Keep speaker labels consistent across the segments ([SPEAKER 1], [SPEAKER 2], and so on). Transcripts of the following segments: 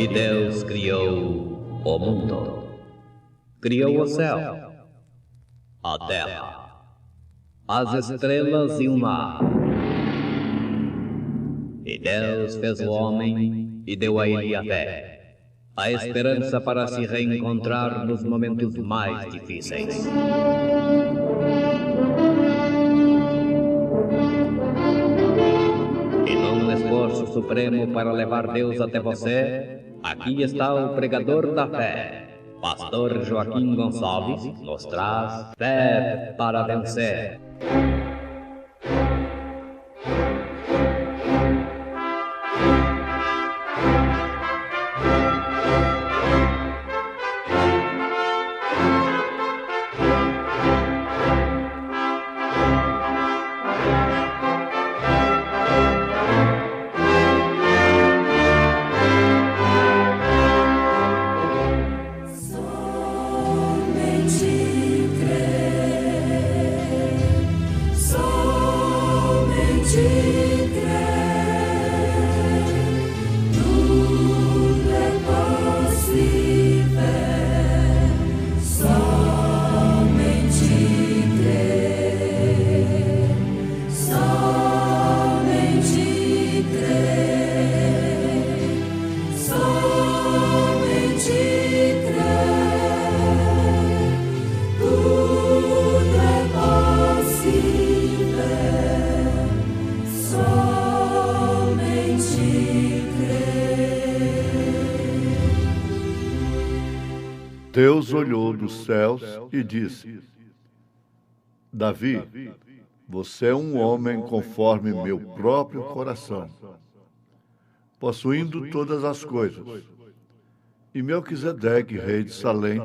[SPEAKER 1] E Deus criou o mundo. Criou o céu, a terra, as estrelas e o mar. E Deus fez o homem e deu a ele a fé, a esperança para se reencontrar nos momentos mais difíceis. E num esforço supremo para levar Deus até você, aqui está o pregador da fé, Pastor Joaquim Gonçalves, nos traz fé para vencer.
[SPEAKER 2] Deus olhou dos céus e disse: Davi, você é um homem conforme meu próprio coração, possuindo todas as coisas. E Melquisedeque, rei de Salém,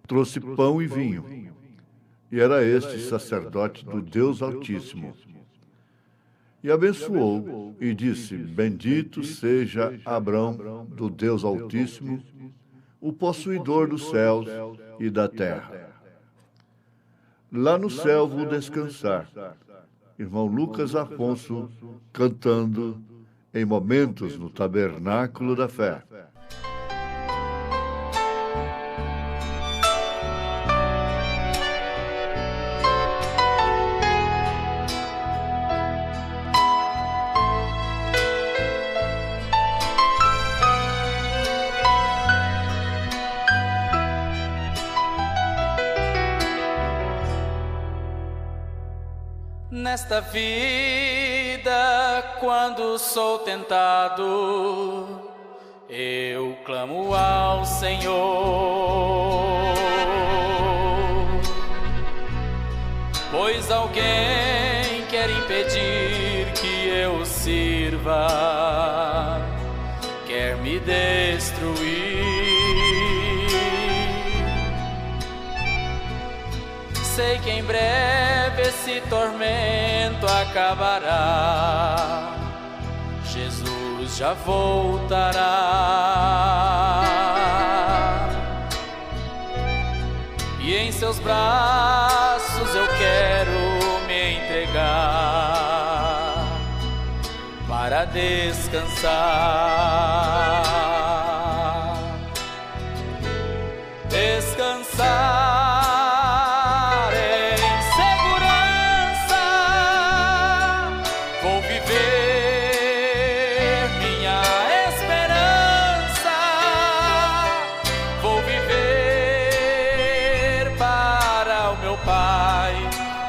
[SPEAKER 2] trouxe pão e vinho, e era este sacerdote do Deus Altíssimo. E abençoou e disse: Bendito seja Abrão do Deus Altíssimo, o possuidor dos céus e da terra. Lá no céu vou descansar. Irmão Lucas Afonso cantando em Momentos no Tabernáculo da Fé.
[SPEAKER 3] Nesta vida, quando sou tentado, eu clamo ao Senhor, pois alguém quer impedir que eu sirva, quer me destruir. Sei que em breve esse tormento acabará, Jesus já voltará, e em seus braços eu quero me entregar para descansar, descansar.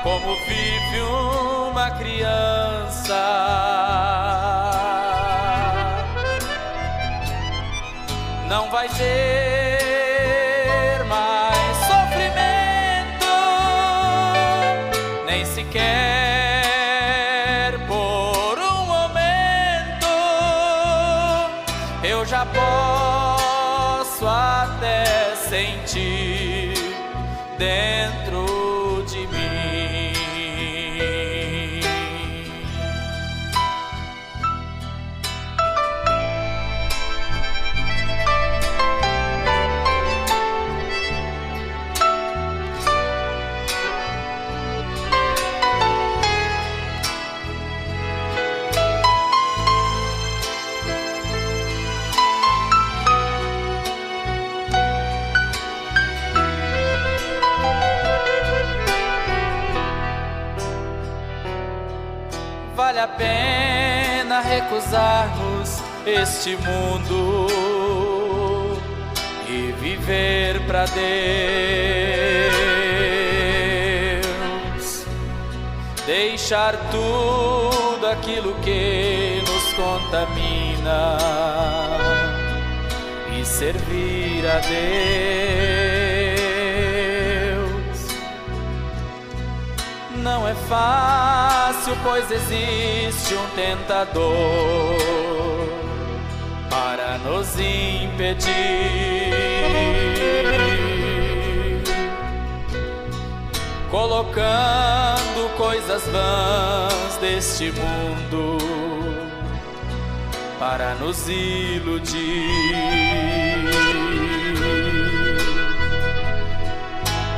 [SPEAKER 3] Como vive uma criança, não vai ter mais sofrimento, nem sequer por um momento. Eu já posso até sentir dentro de mim. vale a pena recusarmos este mundo e viver para Deus, deixar tudo aquilo que nos contamina e servir a Deus. Não é fácil, pois existe um tentador para nos impedir, colocando coisas vãs deste mundo para nos iludir.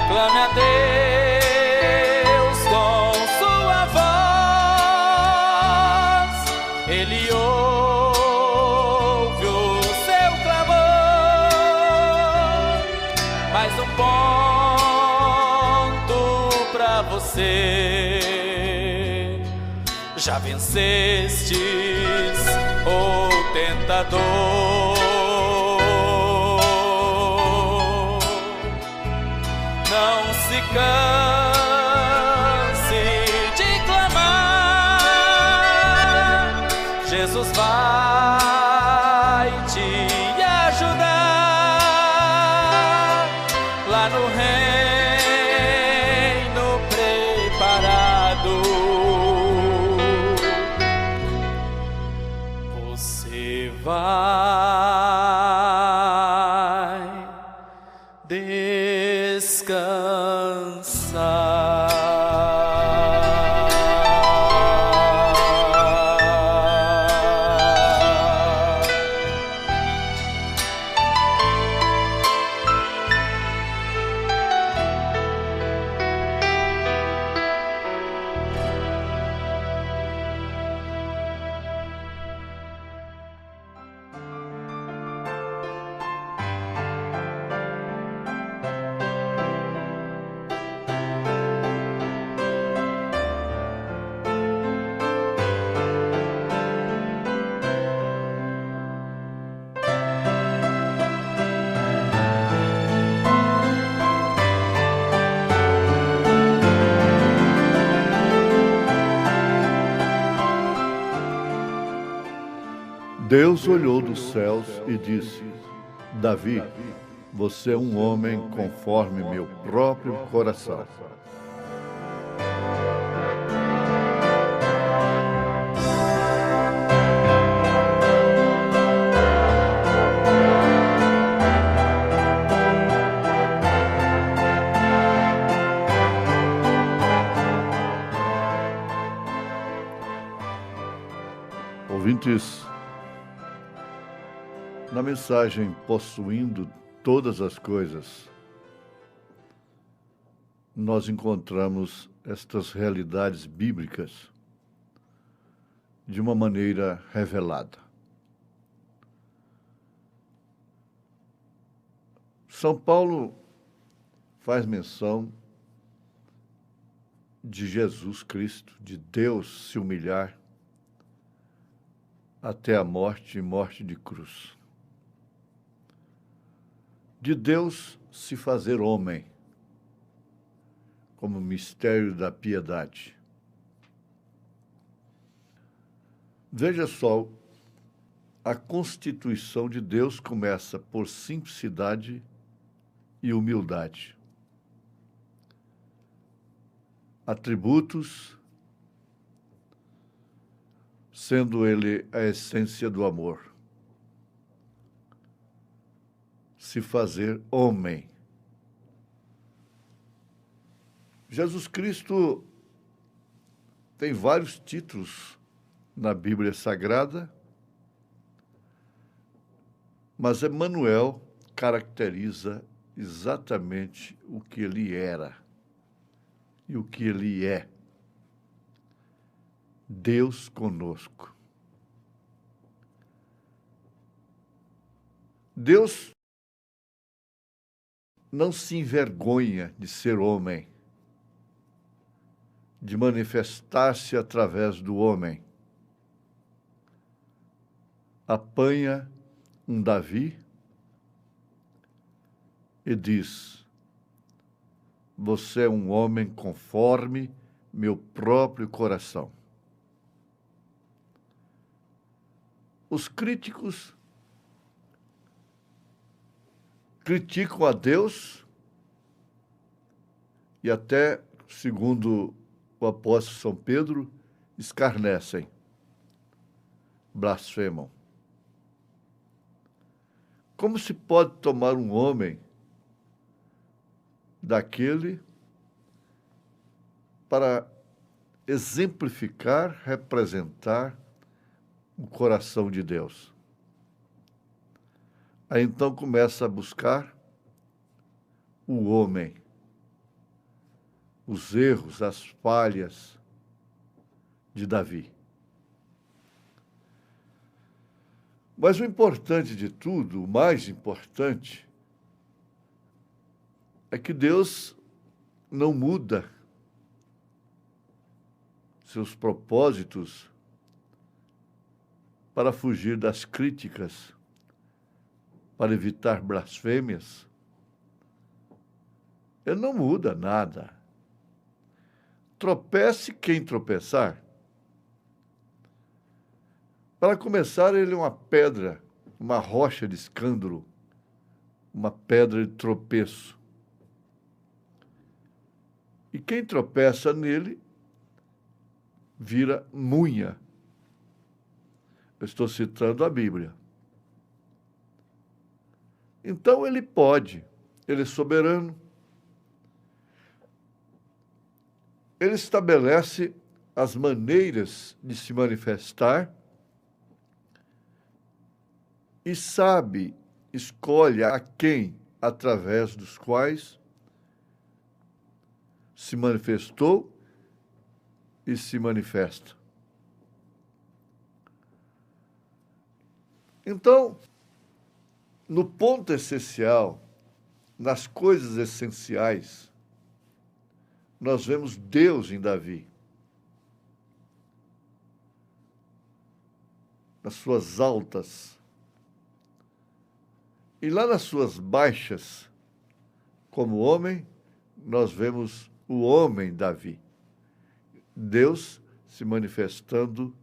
[SPEAKER 3] Clame a Deus com sua voz, Ele ouve o seu clamor. Mais um ponto pra você, já vencestes o tentador. Não se canse de clamar, Jesus vai te ajudar lá no reino preparado. Você vai descansar.
[SPEAKER 2] Deus olhou dos céus e disse: Davi, você é um homem conforme meu próprio coração. Ouvintes, na mensagem Possuindo Todas as Coisas, nós encontramos estas realidades bíblicas de uma maneira revelada. São Paulo faz menção de Jesus Cristo, de Deus se humilhar até a morte e morte de cruz. De Deus se fazer homem, como mistério da piedade. Veja só, a constituição de Deus começa por simplicidade e humildade. Atributos, sendo ele a essência do amor. Se fazer homem. Jesus Cristo tem vários títulos na Bíblia Sagrada, mas Emanuel caracteriza exatamente o que ele era e o que ele é. Deus conosco. Deus não se envergonha de ser homem, de manifestar-se através do homem. apanha um Davi e diz: você é um homem conforme meu próprio coração. Os críticos criticam a Deus e até, segundo o apóstolo São Pedro, escarnecem, blasfemam. Como se pode tomar um homem daquele para exemplificar, representar o coração de Deus? Aí então começa a buscar o homem, os erros, as falhas de Davi. Mas o importante de tudo, o mais importante, é que Deus não muda seus propósitos para fugir das críticas, para evitar blasfêmias. Ele não muda nada. Tropece quem tropeçar. Para começar, ele é uma pedra, uma rocha de escândalo, uma pedra de tropeço. E quem tropeça nele vira munha. Eu estou citando a Bíblia. Então ele pode, ele é soberano. Ele estabelece as maneiras de se manifestar e sabe, escolhe a quem, através dos quais se manifestou e se manifesta. Então, no ponto essencial, nas coisas essenciais, nós vemos Deus em Davi. Nas suas altas. E lá nas suas baixas, como homem, nós vemos o homem Davi. Deus se manifestando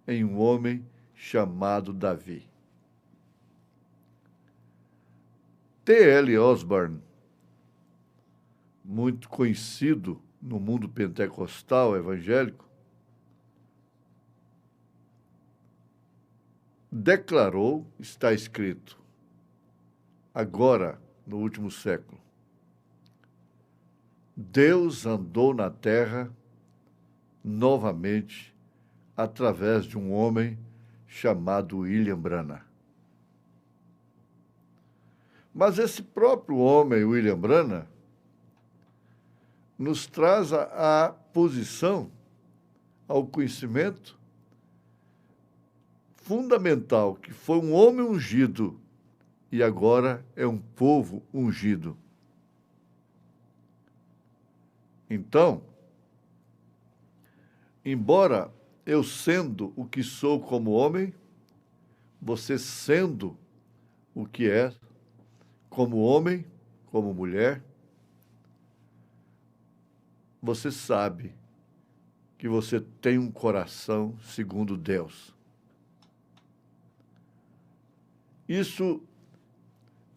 [SPEAKER 2] em um homem chamado Davi. T.L. Osborne, muito conhecido no mundo pentecostal evangélico, declarou, está escrito, agora, no último século, Deus andou na terra novamente através de um homem chamado William Branham. Mas esse próprio homem, William Branham, nos traz a posição, ao conhecimento fundamental, que foi um homem ungido e agora é um povo ungido. Então, embora eu sendo o que sou como homem, você sendo o que é como homem, como mulher, você sabe que você tem um coração segundo Deus. Isso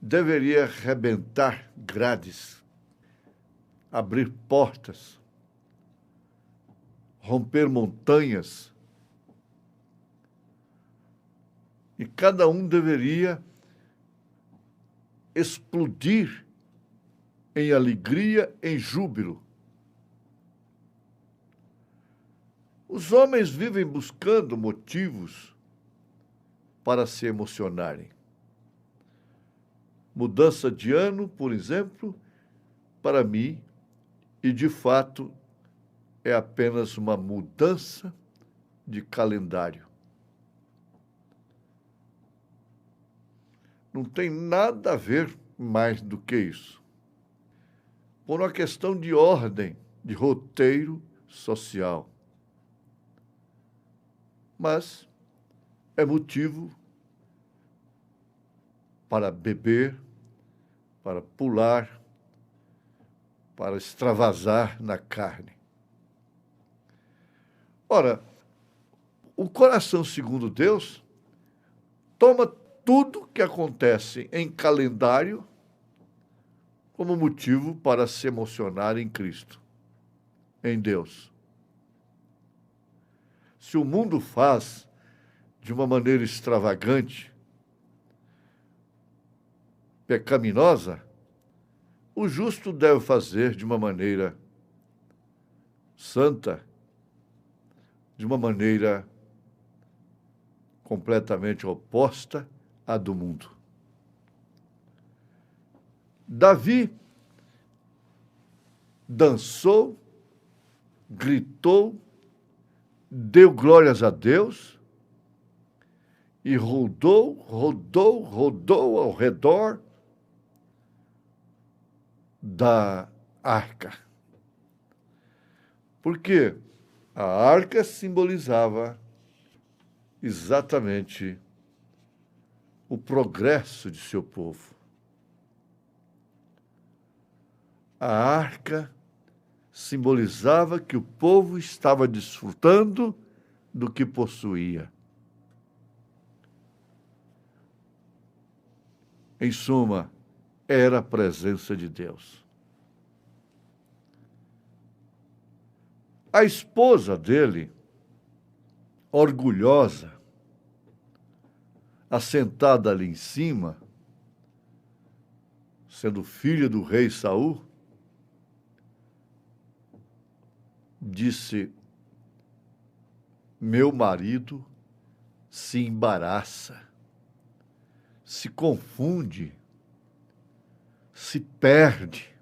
[SPEAKER 2] deveria arrebentar grades, abrir portas, romper montanhas. E cada um deveria explodir em alegria, em júbilo. Os homens vivem buscando motivos para se emocionarem. Mudança de ano, por exemplo, para mim, e de fato é apenas uma mudança de calendário. Não tem nada a ver mais do que isso. Por uma questão de ordem, de roteiro social. Mas é motivo para beber, para pular, para extravasar na carne. Ora, o coração segundo Deus toma tudo que acontece em calendário como motivo para se emocionar em Cristo, em Deus. Se o mundo faz de uma maneira extravagante, pecaminosa, o justo deve fazer de uma maneira santa, de uma maneira completamente oposta à do mundo. Davi dançou, gritou, deu glórias a Deus e rodou ao redor da arca. Porque a arca simbolizava exatamente o progresso de seu povo. A arca simbolizava que o povo estava desfrutando do que possuía. Em suma, era a presença de Deus. A esposa dele, orgulhosa, assentada ali em cima, sendo filha do rei Saul, disse: meu marido se embaraça, se confunde, se perde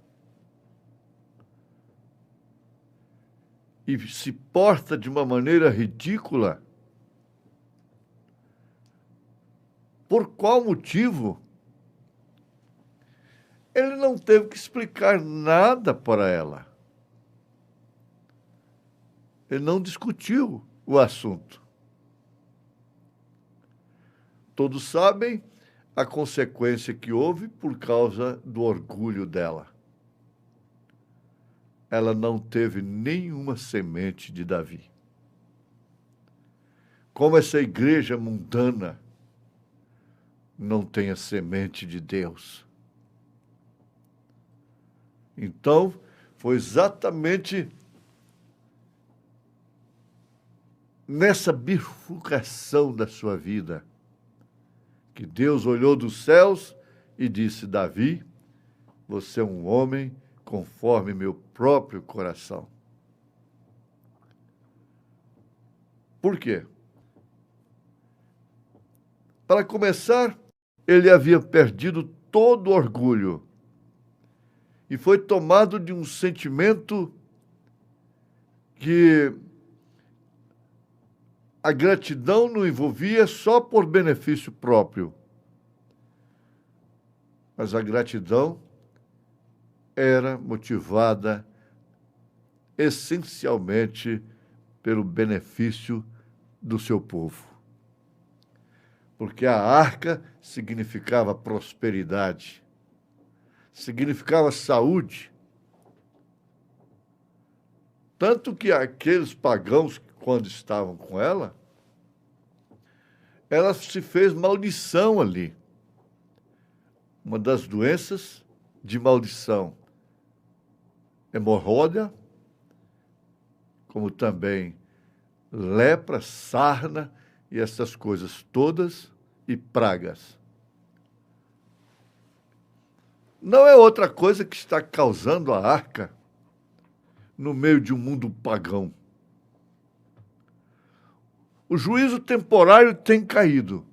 [SPEAKER 2] e se porta de uma maneira ridícula. Por qual motivo? Ele não teve que explicar nada para ela. Ele não discutiu o assunto. Todos sabem a consequência que houve por causa do orgulho dela. Ela não teve nenhuma semente de Davi. Como essa igreja mundana não tem a semente de Deus. Então, foi exatamente nessa bifurcação da sua vida que Deus olhou dos céus e disse: Davi, você é um homem conforme meu próprio coração. Por quê? Para começar, ele havia perdido todo o orgulho e foi tomado de um sentimento que a gratidão não envolvia só por benefício próprio, mas a gratidão era motivada essencialmente pelo benefício do seu povo. Porque a arca significava prosperidade, significava saúde. Tanto que aqueles pagãos, quando estavam com ela se fez maldição ali. Uma das doenças de maldição, hemorroida, como também lepra, sarna e essas coisas todas, e pragas. Não é outra coisa que está causando a arca no meio de um mundo pagão. O juízo temporário tem caído.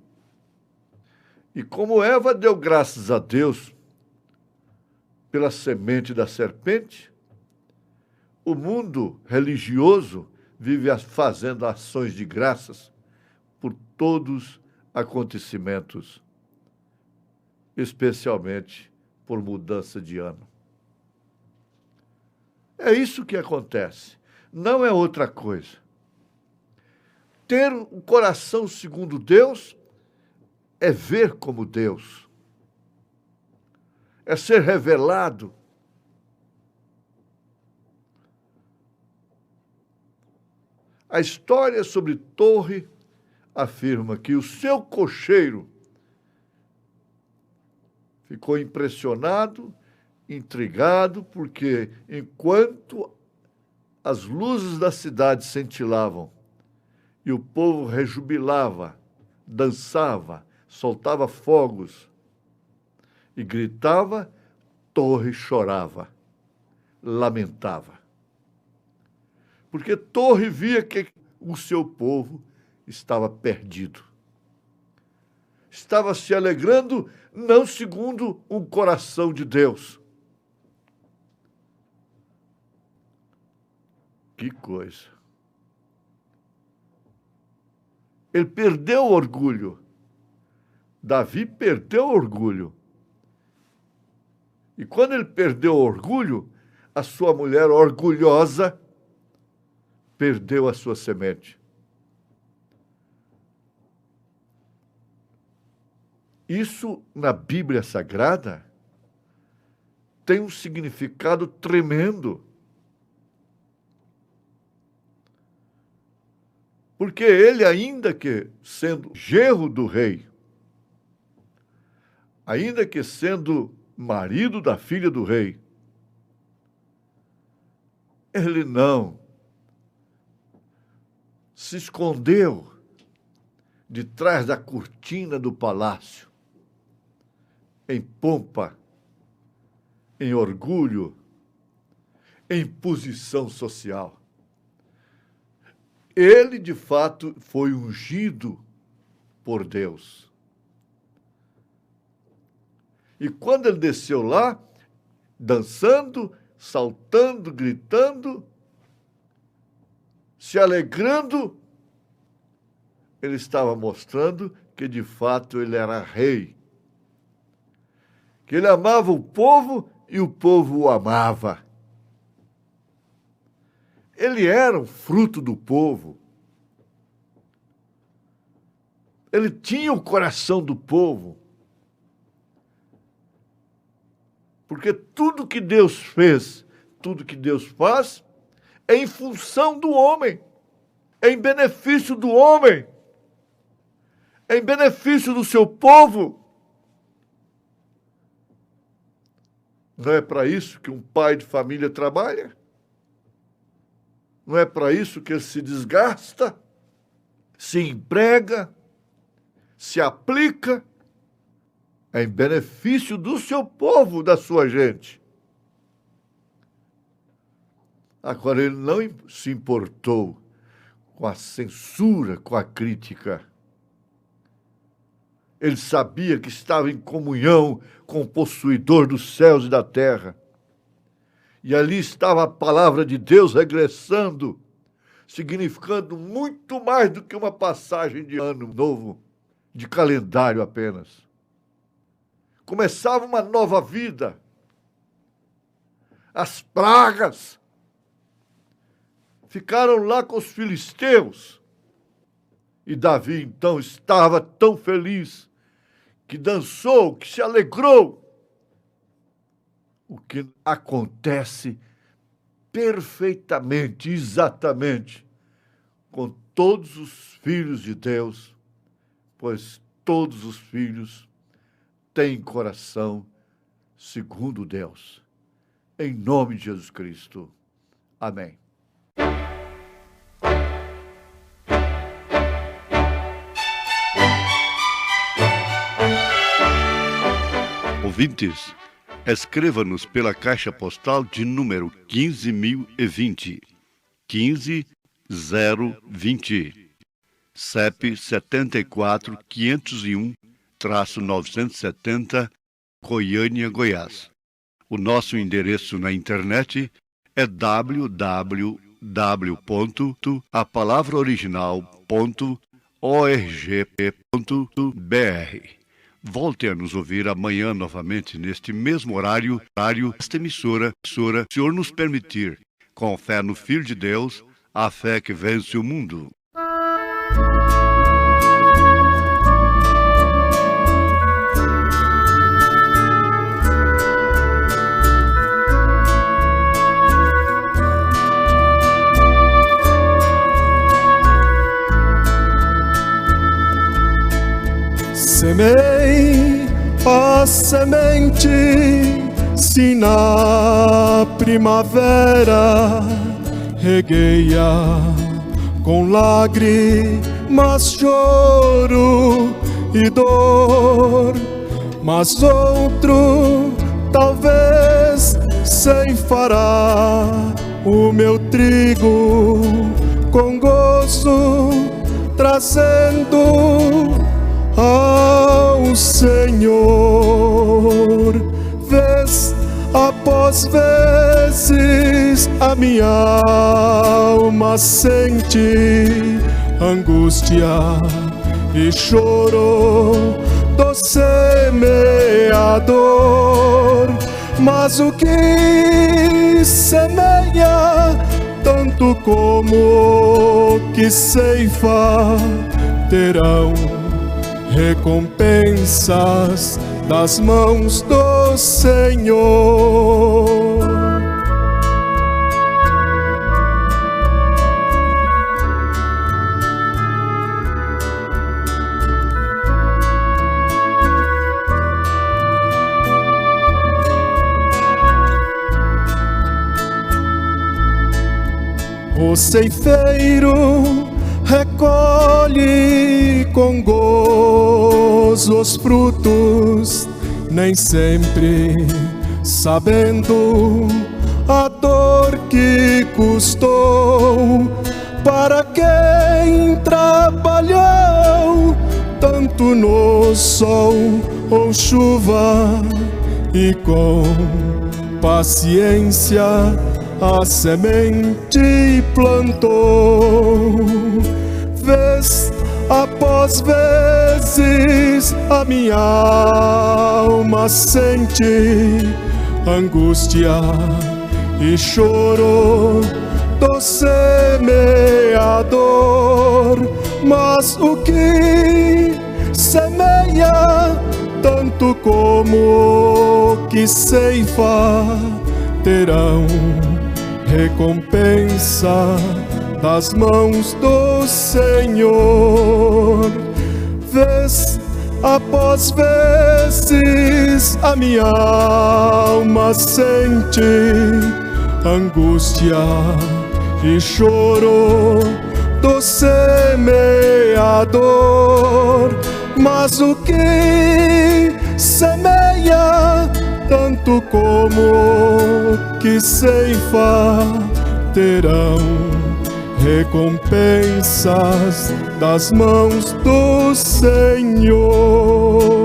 [SPEAKER 2] E como Eva deu graças a Deus pela semente da serpente, o mundo religioso vive fazendo ações de graças por todos os acontecimentos, especialmente por mudança de ano. É isso que acontece, não é outra coisa. Ter um coração segundo Deus é ver como Deus. é ser revelado. A história sobre Torre afirma que o seu cocheiro ficou impressionado, intrigado, porque enquanto as luzes da cidade cintilavam e o povo rejubilava, dançava, soltava fogos e gritava, Torre chorava, lamentava. Porque Torre via que o seu povo estava perdido. Estava se alegrando não segundo um coração de Deus. Que coisa. Ele perdeu o orgulho. Davi perdeu o orgulho. E quando ele perdeu o orgulho, a sua mulher orgulhosa perdeu a sua semente. Isso, na Bíblia Sagrada, tem um significado tremendo. Porque ele, ainda que sendo genro do rei, ainda que sendo marido da filha do rei, ele não se escondeu de trás da cortina do palácio, em pompa, em orgulho, em posição social. Ele, de fato, foi ungido por Deus. E quando ele desceu lá, dançando, saltando, gritando, se alegrando, ele estava mostrando que, de fato, ele era rei. Que ele amava o povo e o povo o amava. Ele era o fruto do povo. Ele tinha o coração do povo. Porque tudo que Deus fez, tudo que Deus faz, é em função do homem, é em benefício do homem, é em benefício do seu povo. Não é para isso que um pai de família trabalha? Não é para isso que ele se desgasta, se emprega, se aplica? É em benefício do seu povo, da sua gente. Agora, ele não se importou com a censura, com a crítica. Ele sabia que estava em comunhão com o possuidor dos céus e da terra. E ali estava a palavra de Deus regressando, significando muito mais do que uma passagem de ano novo, de calendário apenas. Começava uma nova vida. As pragas ficaram lá com os filisteus. E Davi, então, estava tão feliz que dançou, que se alegrou. O que acontece perfeitamente, exatamente, com todos os filhos de Deus, pois todos os filhos têm coração segundo Deus. Em nome de Jesus Cristo. Amém.
[SPEAKER 4] Ouvintes, escreva-nos pela caixa postal de número 15.020, 15020, CEP 74.501-970, Goiânia, Goiás. O nosso endereço na internet é www.apalavraoriginal.org.br. Volte a nos ouvir amanhã novamente neste mesmo horário, esta emissora, se o Senhor nos permitir, com fé no Filho de Deus, a fé que vence o mundo.
[SPEAKER 5] semente, se na primavera reguei-a com lágrimas, choro e dor, mas outro talvez ceifará o meu trigo com gozo, trazendo ao Senhor. Vez após vezes a minha alma sente angústia e choro do semeador, mas o que semeia, tanto como o que ceifa, terão recompensas das mãos do Senhor. O ceifeiro recolhe com gozo os frutos, nem sempre sabendo a dor que custou. Para quem trabalhou tanto no sol ou chuva e com paciência a semente plantou, vez após vezes a minha alma sente angústia e choro do semeador, mas o que semeia, tanto como o que ceifa, terão recompensa das mãos do Senhor. Vez após vezes a minha alma sente angústia e choro do semeador, mas o que semeia, tanto como o que ceifa, terão recompensas das mãos do Senhor.